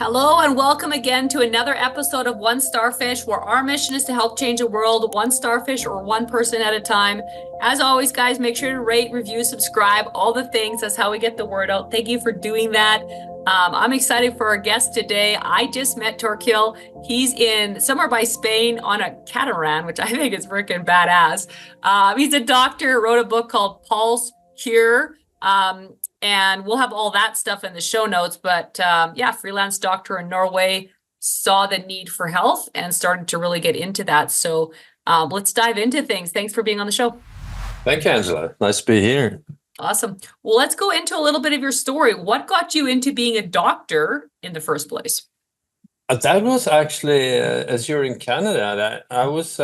Hello and welcome again to another episode of One Starfish, where our mission is to help change the world one starfish or one person at a time. As always, guys, make sure to rate, review, subscribe, all the things. That's how we get the word out. Thank you for doing that. I'm excited for our guest today. I just met Torkil. He's in somewhere by Spain on a catamaran, which I think is freaking badass. He's a doctor, wrote a book called Pulse Cure. And we'll have all that stuff in the show notes. But yeah, freelance doctor in Norway, saw the need for health and started to really get into that. So let's dive into things. Thanks for being on the show. Thank you, Angela. Nice to be here. Awesome. Well, let's go into a little bit of your story. What got you into being a doctor in the first place? That was actually, as you're in Canada, I was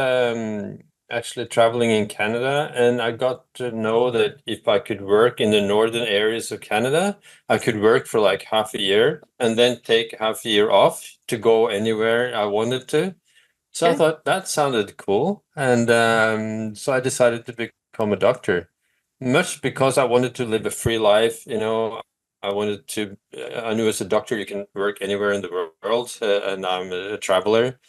actually traveling in Canada, and I got to know that if I could work in the northern areas of Canada, I could work for like half a year and then take half a year off to go anywhere I wanted to. So I thought that sounded cool. And so I decided to become a doctor, much because I wanted to live a free life. I knew as a doctor, you can work anywhere in the world, and I'm a traveler.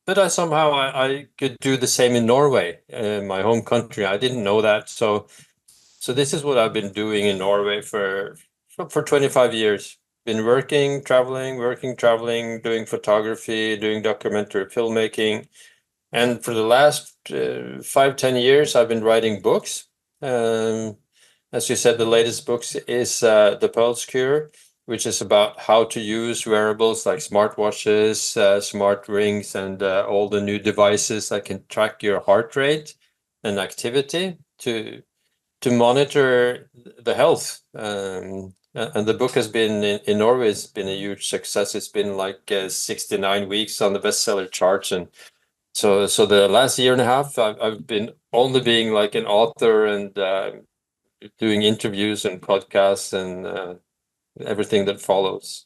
But I could do the same in Norway, my home country. I didn't know that. So this is what I've been doing in Norway for 25 years. Been working, traveling, doing photography, doing documentary filmmaking. And for the last 5-10 years, I've been writing books. As you said, the latest book is The Pulse Cure, which is about how to use wearables like smartwatches, smart rings, and all the new devices that can track your heart rate and activity to monitor the health. And the book has been in Norway, it's been a huge success. It's been like 69 weeks on the bestseller charts. And so the last year and a half, I've been only being like an author and doing interviews and podcasts and everything that follows.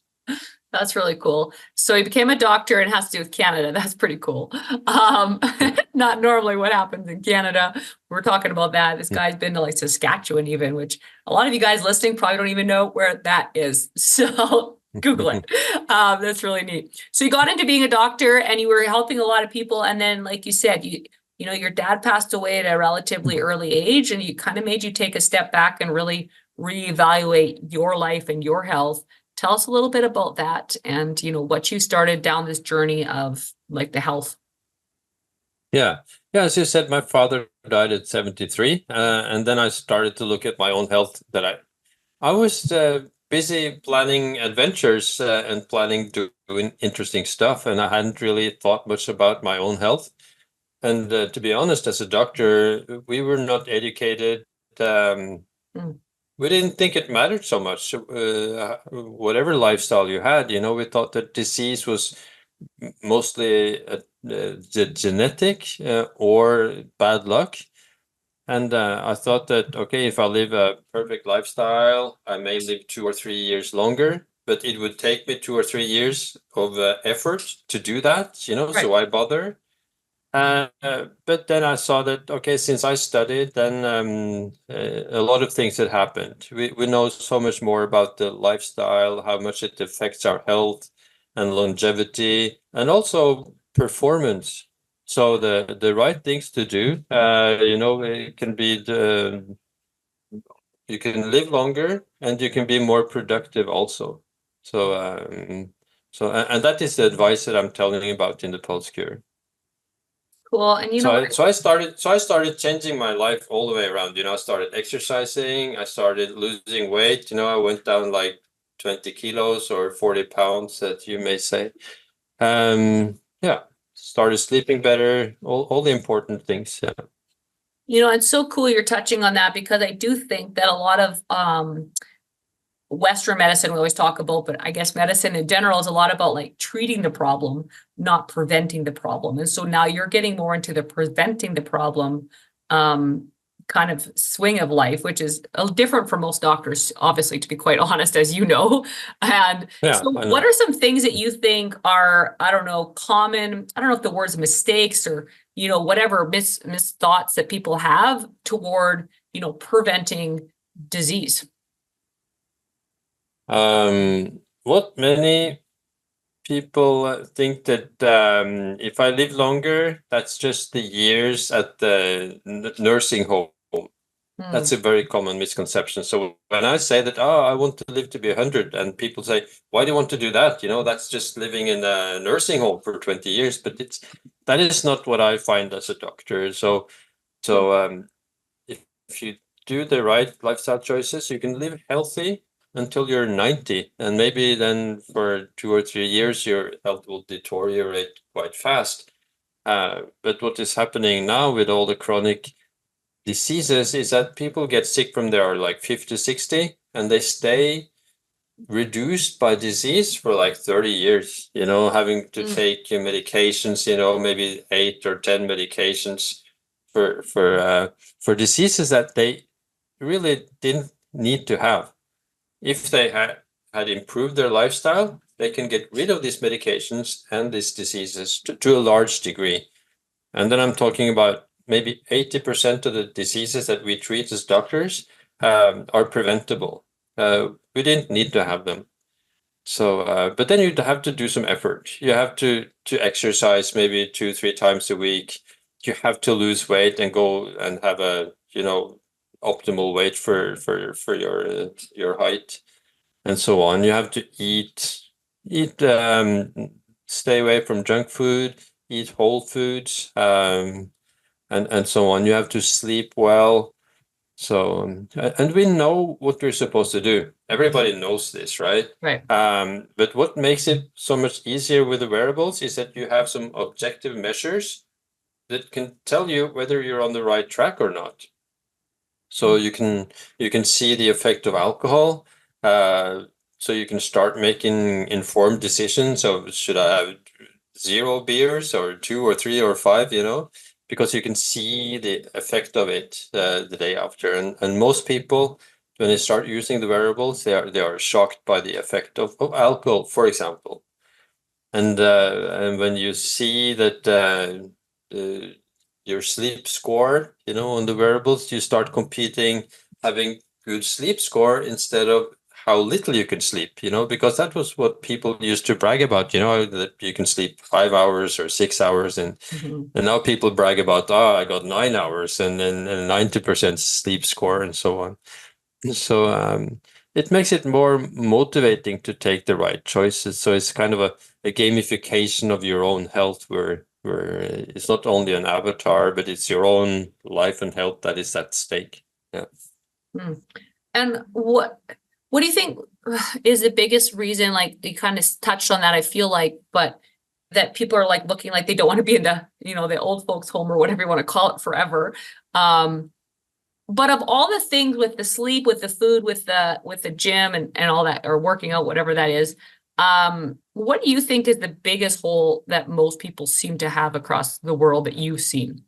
That's really cool. So he became a doctor and has to do with Canada. That's pretty cool. Not normally what happens in Canada. We're talking about that. This guy's been to like Saskatchewan even, which a lot of you guys listening probably don't even know where that is. So Google it. That's really neat. So you got into being a doctor and you were helping a lot of people. And then, like you said, your dad passed away at a relatively early age, and it kind of made you take a step back and really reevaluate your life and your health. Tell us a little bit about that and, what you started down this journey of like the health. Yeah. As you said, my father died at 73. And then I started to look at my own health that I was busy planning adventures and planning doing interesting stuff. And I hadn't really thought much about my own health. And to be honest, as a doctor, we were not educated. We didn't think it mattered so much, whatever lifestyle you had. We thought that disease was mostly genetic or bad luck. And I thought that, okay, if I live a perfect lifestyle, I may live 2 or 3 years longer, but it would take me 2 or 3 years of effort to do that, Right. So why bother? But then I saw that, okay, since I studied, then a lot of things had happened. We know so much more about the lifestyle, how much it affects our health and longevity, and also performance. So the right things to do, it can be you can live longer and you can be more productive also. And that is the advice that I'm telling you about in the Pulse Cure. Cool. And so I started changing my life all the way around. I started exercising, I started losing weight. I went down like 20 kilos or 40 pounds, that you may say. Started sleeping better, all the important things. It's so cool you're touching on that, because I do think that a lot of Western medicine we always talk about, but I guess medicine in general is a lot about like treating the problem, not preventing the problem. And so now you're getting more into the preventing the problem kind of swing of life, which is different for most doctors, obviously, to be quite honest, as you know. And so what are some things that you think are, I don't know, common, I don't know if the word's mistakes or, whatever misthoughts that people have toward, preventing disease? what many people think that if I live longer, that's just the years at the nursing home. That's a very common misconception. So when I say that, oh, I want to live to be 100, and people say, why do you want to do that? That's just living in a nursing home for 20 years. But that is not what I find as a doctor. So if you do the right lifestyle choices, you can live healthy until you're 90, and maybe then for 2 or 3 years your health will deteriorate quite fast. But what is happening now with all the chronic diseases is that people get sick from they are like 50, 60, and they stay reduced by disease for like 30 years, having to take medications, maybe 8 or 10 medications for diseases that they really didn't need to have. If they had improved their lifestyle, they can get rid of these medications and these diseases to a large degree. And then I'm talking about maybe 80% of the diseases that we treat as doctors are preventable. We didn't need to have them. So, but then you'd have to do some effort. You have to exercise maybe 2-3 times a week. You have to lose weight and go and have a optimal weight for your height and so on. You have to eat, stay away from junk food, eat whole foods, and so on. You have to sleep well. So, and we know what we're supposed to do. Everybody knows this, right? Right. But what makes it so much easier with the wearables is that you have some objective measures that can tell you whether you're on the right track or not. So you can see the effect of alcohol. So you can start making informed decisions of should I have 0 beers or 2 or 3 or 5, because you can see the effect of it the day after. And most people, when they start using the wearables, they are shocked by the effect of alcohol, for example. And when you see that your sleep score, on the wearables, you start competing, having good sleep score instead of how little you can sleep, because that was what people used to brag about, that you can sleep 5 hours or 6 hours. And now people brag about, I got 9 hours and 90% sleep score and so on. So it makes it more motivating to take the right choices. So it's kind of a gamification of your own health where it's not only an avatar, but it's your own life and health that is at stake. Yeah. And what do you think is the biggest reason, like you kind of touched on that, I feel like, but that people are like looking like they don't want to be in the, the old folks home or whatever you want to call it forever. But of all the things with the sleep, with the food, with the gym and all that, or working out, whatever that is, what do you think is the biggest hole that most people seem to have across the world that you've seen?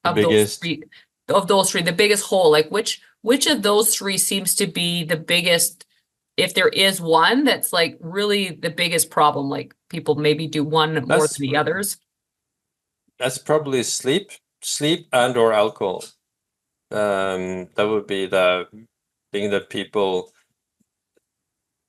Of those three, the biggest hole, like which of those three seems to be the biggest, if there is one that's like really the biggest problem, like people maybe do one more than the others? That's probably sleep and or alcohol. That would be the thing that people,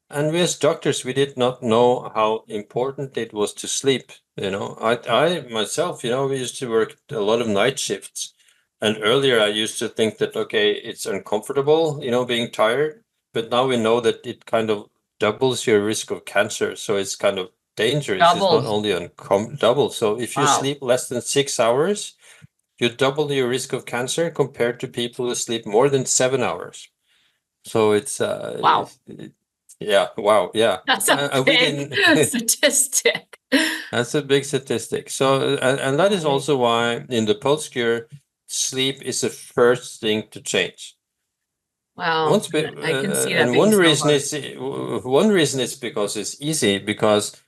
and we as doctors, we did not know how important it was to sleep. I myself, we used to work a lot of night shifts. And earlier I used to think that, okay, it's uncomfortable, being tired. But now we know that it kind of doubles your risk of cancer. So it's kind of dangerous. Doubles. It's not only double. So if you sleep less than 6 hours, you double your risk of cancer compared to people who sleep more than 7 hours. So it's wow. Yeah. Wow. Yeah. That's a big statistic. That's a big statistic. So, and that is also why in the post-cure, sleep is the first thing to change. Wow. I can see that. And one reason is because it's easy, because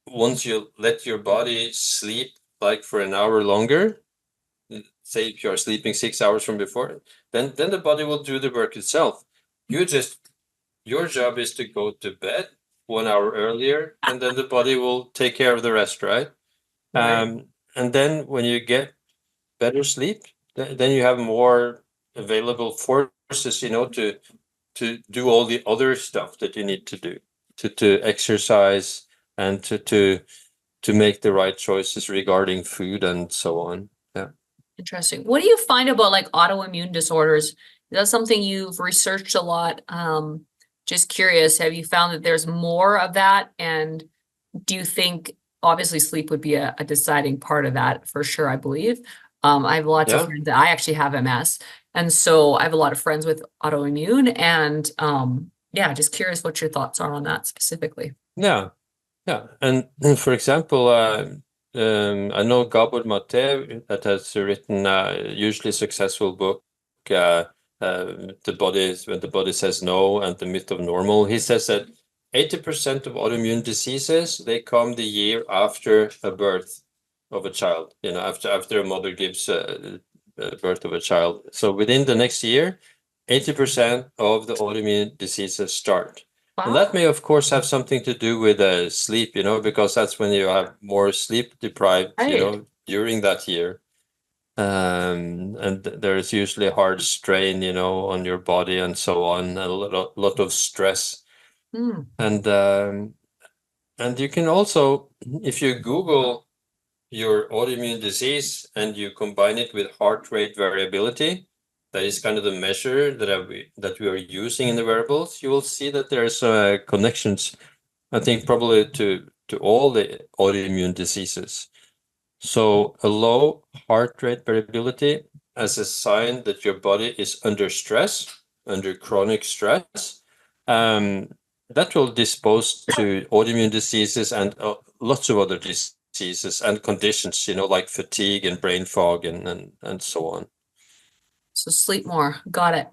once you let your body sleep like for an hour longer, say if you're sleeping 6 hours from before, then the body will do the work itself. Your job is to go to bed 1 hour earlier, and then the body will take care of the rest, right? And then when you get better sleep, then you have more available forces, to do all the other stuff that you need to do to exercise and to make the right choices regarding food and so on. Yeah. Interesting. What do you find about like autoimmune disorders? Is that something you've researched a lot? Just curious, have you found that there's more of that? And do you think, obviously sleep would be a deciding part of that for sure, I believe. I have lots of friends that I actually have MS. And so I have a lot of friends with autoimmune and yeah, just curious what your thoughts are on that specifically. Yeah. Yeah. And for example, I know Gabor Mate that has written a hugely successful book, The Body, When the Body Says No and the Myth of Normal. He says that 80% of autoimmune diseases, they come the year after a birth of a child, after a mother gives birth of a child. So within the next year, 80% of the autoimmune diseases start. Wow. And that may, of course, have something to do with sleep, because that's when you have more sleep deprived, Right. during that year. And there is usually a hard strain, on your body and so on, a lot of stress. And you can also, if you Google your autoimmune disease and you combine it with heart rate variability, that is kind of the measure that we are using in the wearables, you will see that there's connections, I think, probably to all the autoimmune diseases. So a low heart rate variability as a sign that your body is under stress, under chronic stress, that will dispose to autoimmune diseases and lots of other diseases and conditions, like fatigue and brain fog and so on. So sleep more. Got it.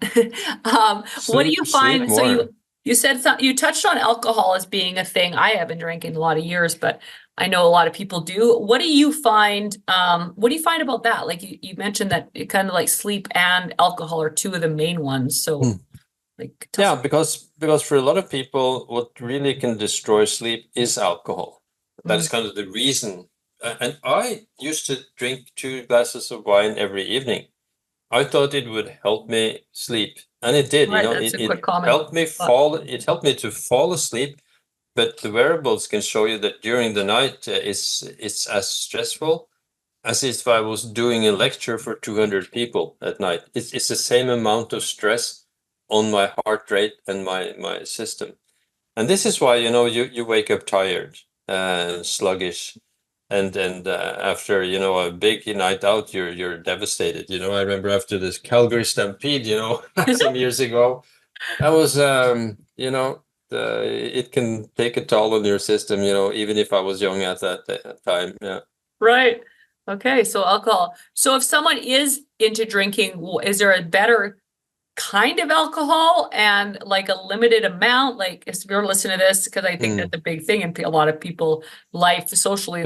What do you find? So you said you touched on alcohol as being a thing. I haven't drinking a lot of years, but I know a lot of people do. What do you find? What do you find about that? Like you mentioned that it kind of like sleep and alcohol are two of the main ones. So yeah, because for a lot of people, what really can destroy sleep is alcohol. That's kind of the reason. And I used to drink 2 glasses of wine every evening. I thought it would help me sleep, and it did. Right, that's it a quick comment. helped me It helped me to fall asleep. But the wearables can show you that during the night, it's as stressful as if I was doing a lecture for 200 people at night. It's the same amount of stress on my heart rate and my system. And this is why, you wake up tired and sluggish. And after, a big night out, you're devastated. I remember after this Calgary Stampede, some years ago, that was, it can take a toll on your system, even if I was young at that time. Yeah. Right. Okay. So alcohol. So if someone is into drinking, is there a better kind of alcohol and like a limited amount? Like if you're listening to this, because I think that's a big thing in a lot of people life socially,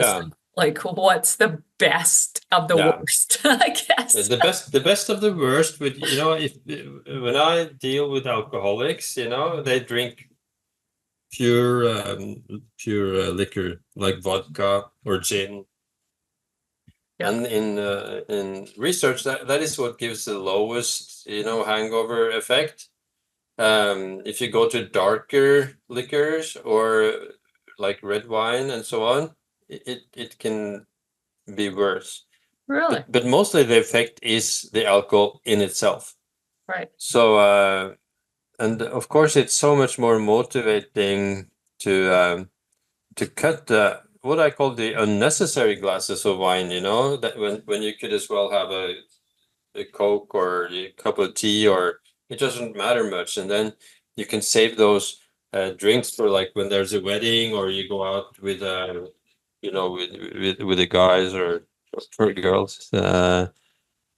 like what's the best of the worst, I guess. The best of the worst with, when I deal with alcoholics, they drink pure liquor like vodka or gin. And in research, that is what gives the lowest, hangover effect. If you go to darker liquors or like red wine and so on, it can be worse. Really? But mostly the effect is the alcohol in itself. Right. So, and of course, it's so much more motivating to cut what I call the unnecessary glasses of wine, that when you could as well have a Coke or a cup of tea, or it doesn't matter much. And then you can save those drinks for like when there's a wedding or you go out with, with the guys or for girls.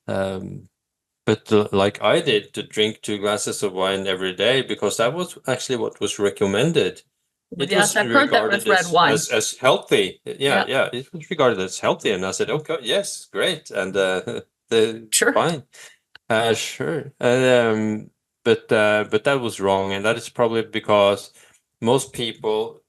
But like I did, to drink 2 glasses of wine every day, because that was actually what was recommended. It was regarded as healthy. Yeah, it was regarded as healthy, and I said, okay, yes, great, and fine, sure. But that was wrong, and that is probably because most people,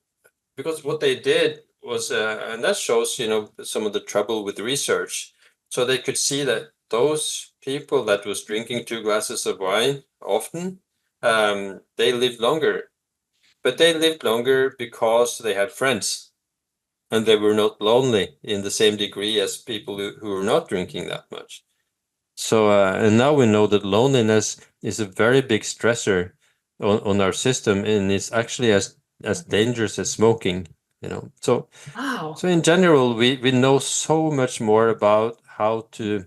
because what they did was, and that shows, some of the trouble with research. So they could see that those people that was drinking 2 glasses of wine often, they lived longer. but they lived longer because they had friends, and they were not lonely in the same degree as people who were not drinking that much. So, and now we know that loneliness is a very big stressor on our system, and it's actually as dangerous as smoking, you know. So, Wow. so in general, we know so much more about how to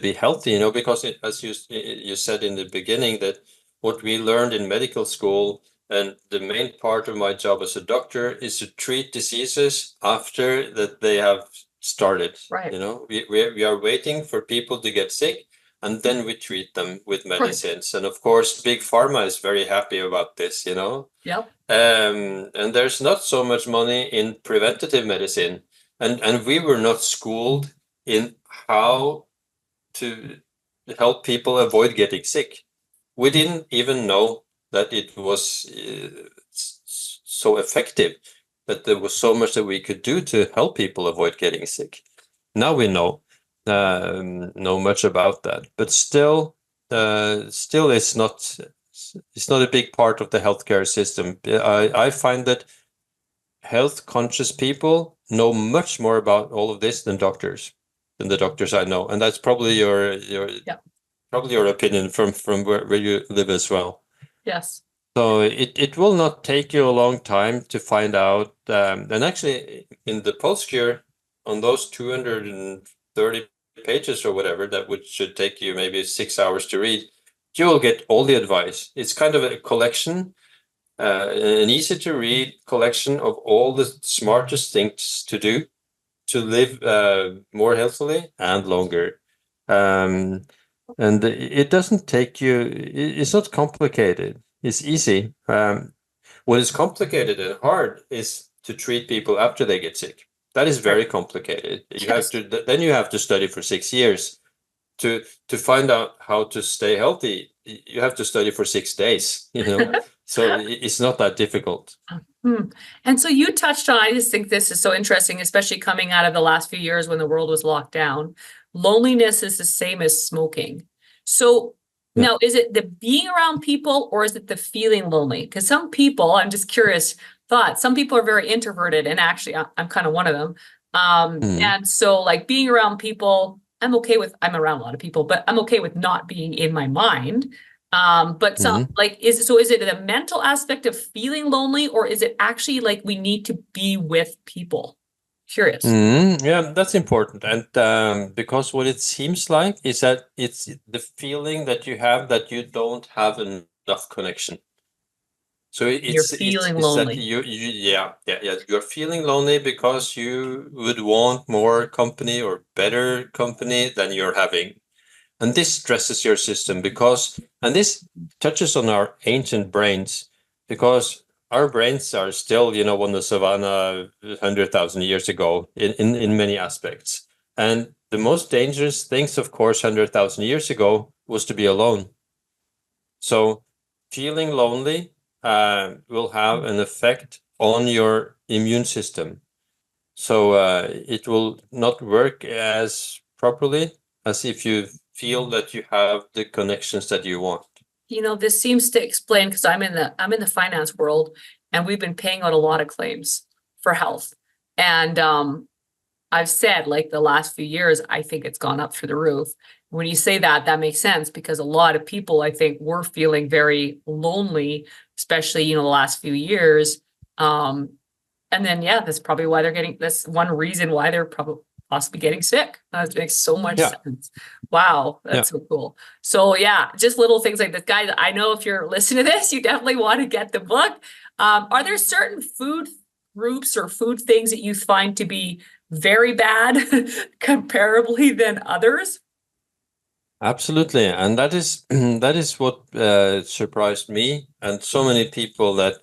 be healthy, you know, because as you said in the beginning, that what we learned in medical school, and the main part of my job as a doctor, is to treat diseases after that they have started. Right. You know, we are waiting for people to get sick, and then we treat them with medicines. Right. And of course, big pharma is very happy about this, you know. Yep. And there's not so much money in preventative medicine, and we were not schooled in how to help people avoid getting sick. We didn't even know that it was so effective, that there was so much that we could do to help people avoid getting sick. Now we know much about that, but still it's not a big part of the healthcare system. I find that health conscious people know much more about all of this than the doctors I know, and that's probably your opinion from where you live as well. Yes. So it will not take you a long time to find out, and actually in the post-cure, on those 230 pages or whatever, should take you maybe 6 hours to read, you will get all the advice. It's kind of a collection, an easy to read collection of all the smartest things to do to live more healthily and longer. And it doesn't take you, it's not complicated, it's easy. What is complicated and hard is to treat people after they get sick. That is very complicated. Then you have to study for 6 years to find out how to stay healthy. You have to study for 6 days, you know. So it's not that difficult. And so you touched on, I just think this is so interesting, especially coming out of the last few years when the world was locked down. Loneliness is the same as smoking. So now, is it the being around people, or is it the feeling lonely? Because some people, I'm just curious, some people are very introverted, and actually I'm kind of one of them. And so like being around people, I'm around a lot of people, but I'm okay with not being in my mind. But some is it a mental aspect of feeling lonely, or is it actually like we need to be with people? Curious. Yeah, that's important. And because what it seems like is that it's the feeling that you have that you don't have enough connection. So You're feeling lonely. That you're feeling lonely because you would want more company or better company than you're having. And this stresses your system and this touches on our ancient brains, because our brains are still, you know, on the savannah 100,000 years ago in many aspects. And the most dangerous things, of course, 100,000 years ago was to be alone. So feeling lonely will have an effect on your immune system. So it will not work as properly as if you feel that you have the connections that you want. You know, this seems to explain, because I'm in the finance world, and we've been paying out a lot of claims for health. And I've said, like, the last few years, I think it's gone up through the roof. When you say that, that makes sense, because a lot of people, I think, were feeling very lonely, especially, you know, the last few years. And then, that's probably why that's one reason why they're possibly getting sick. That makes so much sense. Wow, that's so cool. So just little things like this. Guys, I know if you're listening to this, you definitely want to get the book. Are there certain food groups or food things that you find to be very bad comparably than others? Absolutely. And that is what surprised me and so many people, that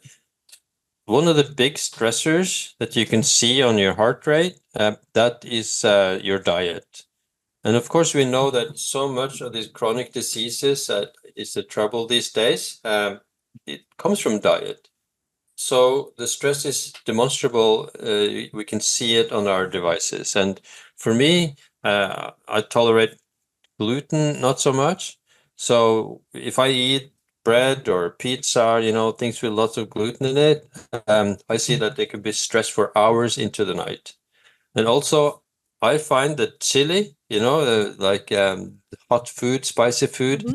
one of the big stressors that you can see on your heart rate, that is your diet. And of course, we know that so much of these chronic diseases is the trouble these days. It comes from diet. So the stress is demonstrable. We can see it on our devices. And for me, I tolerate gluten not so much. So if I eat bread or pizza, things with lots of gluten in it, I see that they can be stressed for hours into the night. And also, I find that chili, like hot food, spicy food,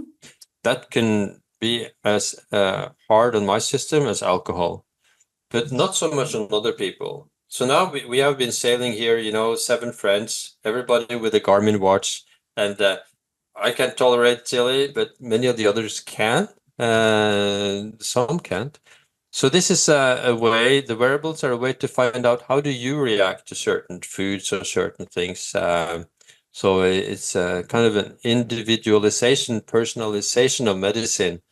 that can be as hard on my system as alcohol, but not so much on other people. So now we have been sailing here, 7 friends, everybody with a Garmin watch, and I can tolerate chili, but many of the others can. Some can't. So this is a way, the wearables are a way to find out how do you react to certain foods or certain things. So it's kind of an individualization, personalization of medicine,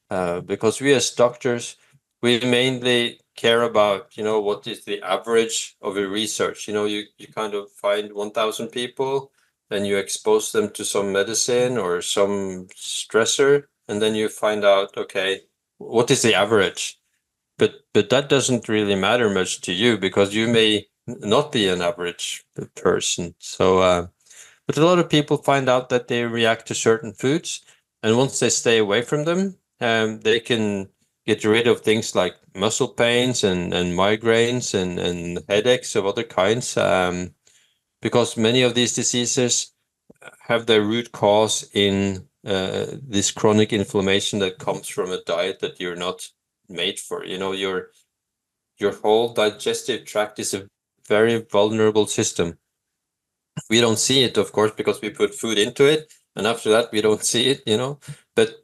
because we as doctors, we mainly care about, what is the average of a research. You kind of find 1,000 people, then you expose them to some medicine or some stressor, and then you find out, okay, what is the average? But that doesn't really matter much to you because you may not be an average person. So, but a lot of people find out that they react to certain foods, and once they stay away from them, they can get rid of things like muscle pains and migraines and headaches of other kinds, because many of these diseases have their root cause in this chronic inflammation that comes from a diet that you're not made for. Your whole digestive tract is a very vulnerable system. We don't see it, of course, because we put food into it, and after that we don't see it. But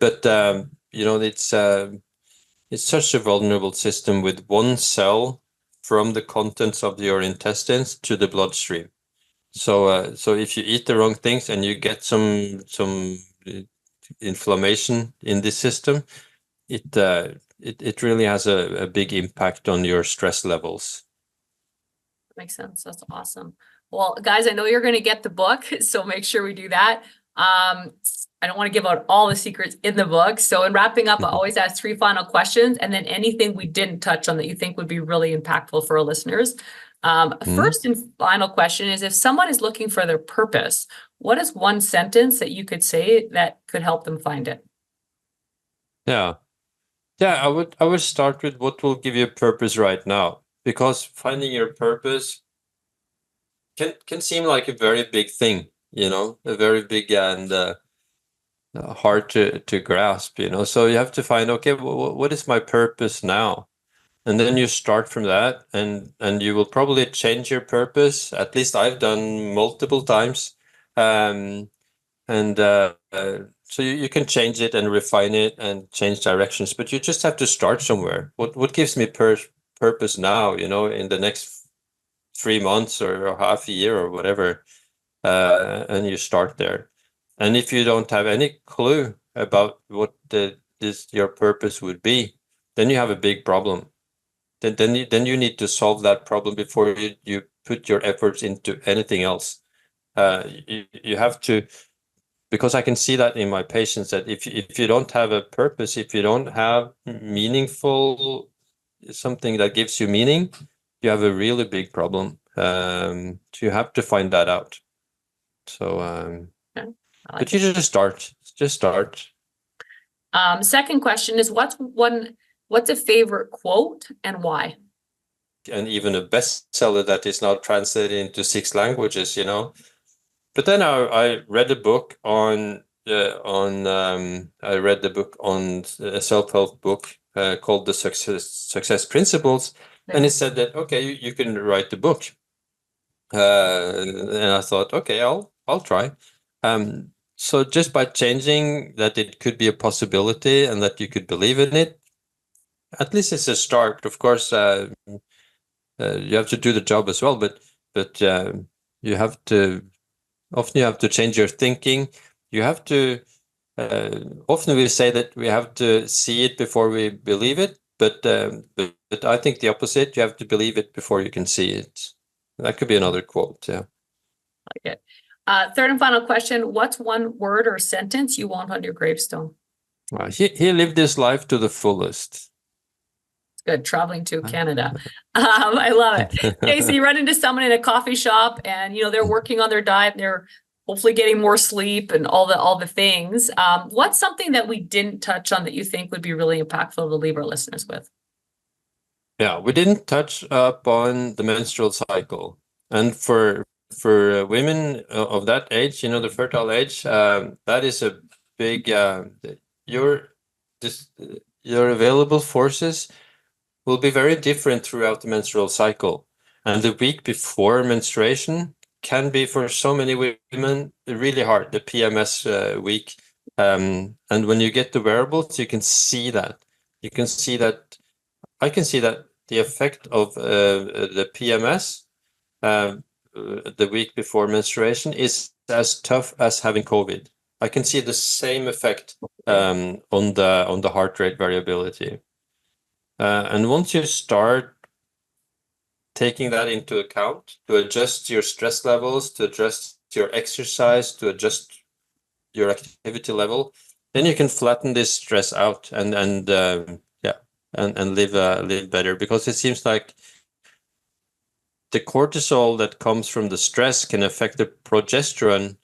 it's such a vulnerable system with one cell from the contents of your intestines to the bloodstream. So if you eat the wrong things and you get some inflammation in this system, it really has a big impact on your stress levels. Makes sense. That's awesome. Well, guys, I know you're going to get the book, so make sure we do that. I don't want to give out all the secrets in the book. So in wrapping up, I always ask 3 final questions, and then anything we didn't touch on that you think would be really impactful for our listeners. First and final question is, if someone is looking for their purpose, what is one sentence that you could say that could help them find it? Yeah, I would start with what will give you purpose right now, because finding your purpose can seem like a very big thing, a very big and hard to grasp, So you have to find, okay, what is my purpose now? And then you start from that, and you will probably change your purpose. At least I've done multiple times. So you can change it and refine it and change directions, but you just have to start somewhere. What gives me purpose now, in the next 3 months or half a year or whatever, and you start there. And if you don't have any clue about what your purpose would be, then you have a big problem. Then you need to solve that problem before you put your efforts into anything else. You have to, because I can see that in my patients, that if you don't have a purpose, if you don't have meaningful, something that gives you meaning, you have a really big problem. So you have to find that out. So, but you just start. Second question is, what's a favorite quote and why? And even a bestseller that is now translated into 6 languages, But then I read a book on a self-help book called The Success Principles, and it said that, okay, you can write the book. And I thought, okay, I'll try. So just by changing that, it could be a possibility and that you could believe in it, at least it's a start. Of course, you have to do the job as well, but you have to change your thinking. You have to, often we say that we have to see it before we believe it, but I think the opposite. You have to believe it before you can see it. That could be another quote. Yeah. Like it. Third and final question: what's one word or sentence you want on your gravestone? He lived his life to the fullest. Good. Traveling to Canada. I love it. Okay, so you run into someone in a coffee shop and, they're working on their diet. They're hopefully getting more sleep and all the things. What's something that we didn't touch on that you think would be really impactful to leave our listeners with? Yeah, we didn't touch upon the menstrual cycle, and for women of that age, the fertile age, that is a big your just your available forces will be very different throughout the menstrual cycle, and the week before menstruation can be for so many women really hard, the PMS week. And when you get the wearables, you can see that. You can see that. I can see that the effect of the PMS the week before menstruation is as tough as having COVID. I can see the same effect on the heart rate variability. And once you start taking that into account, to adjust your stress levels, to adjust your exercise, to adjust your activity level, then you can flatten this stress out and live better, because it seems like the cortisol that comes from the stress can affect the progesterone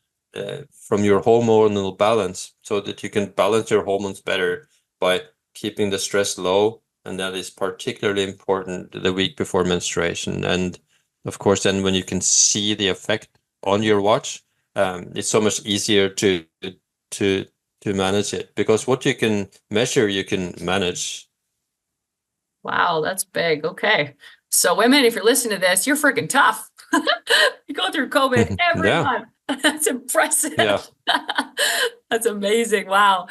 from your hormonal balance, so that you can balance your hormones better by keeping the stress low. And that is particularly important the week before menstruation. And of course, then when you can see the effect on your watch, it's so much easier to manage it, because what you can measure, you can manage. Wow, that's big. Okay. So women, if you're listening to this, you're freaking tough. You go through COVID every month. That's impressive. Yeah. That's amazing. Wow.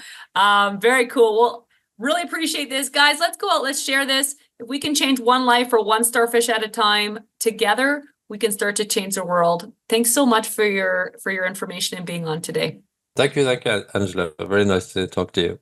Very cool. Well, really appreciate this, guys. Let's go out. Let's share this. If we can change one life or one starfish at a time together, we can start to change the world. Thanks so much for your information and being on today. Thank you, Angela. Very nice to talk to you.